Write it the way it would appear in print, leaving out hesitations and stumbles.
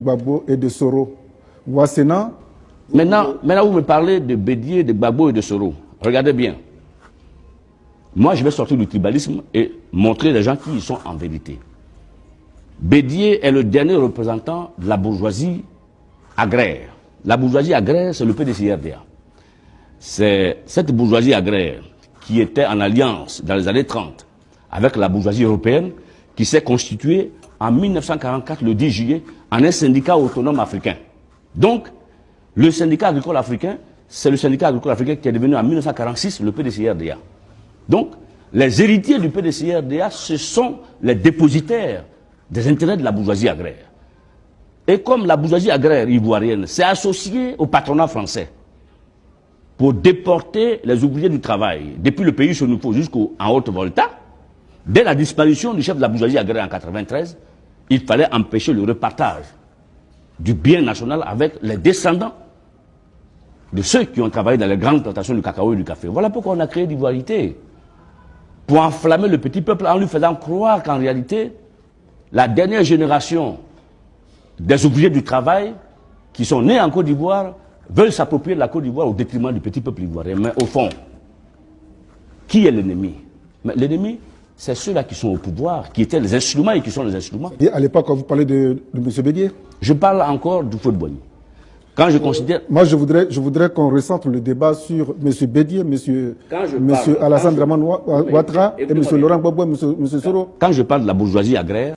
Gbagbo et de Soro. Ouassena. Maintenant, vous me parlez de Bédié, de Gbagbo et de Soro. Regardez bien. Moi, je vais sortir du tribalisme et montrer les gens qui y sont en vérité. Bédié est le dernier représentant de la bourgeoisie agraire. La bourgeoisie agraire, c'est le PDCRDA. C'est cette bourgeoisie agraire qui était en alliance dans les années 30 avec la bourgeoisie européenne qui s'est constituée en 1944, le 10 juillet, en un syndicat autonome africain. Donc, le syndicat agricole africain, c'est le syndicat agricole africain qui est devenu en 1946 le PDCRDA. Donc, les héritiers du PDCRDA, ce sont les dépositaires des intérêts de la bourgeoisie agraire. Et comme la bourgeoisie agraire ivoirienne s'est associée au patronat français pour déporter les ouvriers du travail depuis le pays Sonufo jusqu'en Haute-Volta, dès la disparition du chef de la bourgeoisie agraire en 1993, il fallait empêcher le repartage du bien national avec les descendants de ceux qui ont travaillé dans les grandes plantations du cacao et du café. Voilà pourquoi on a créé l'ivoirité. Pour enflammer le petit peuple en lui faisant croire qu'en réalité, la dernière génération des ouvriers du travail qui sont nés en Côte d'Ivoire veulent s'approprier de la Côte d'Ivoire au détriment du petit peuple ivoirien. Mais au fond, qui est l'ennemi? L'ennemi, c'est ceux-là qui sont au pouvoir, qui étaient les instruments et qui sont les instruments. Et à l'époque, quand vous parlez de M. Bédié? Je parle encore du Feu de Boigny. Quand je considère... Moi, je voudrais qu'on recentre le débat sur M. Bédié, M. Alassane Dramane Ouattara et M. Laurent Gbagbo et M. Soro. Quand je parle de la bourgeoisie agraire,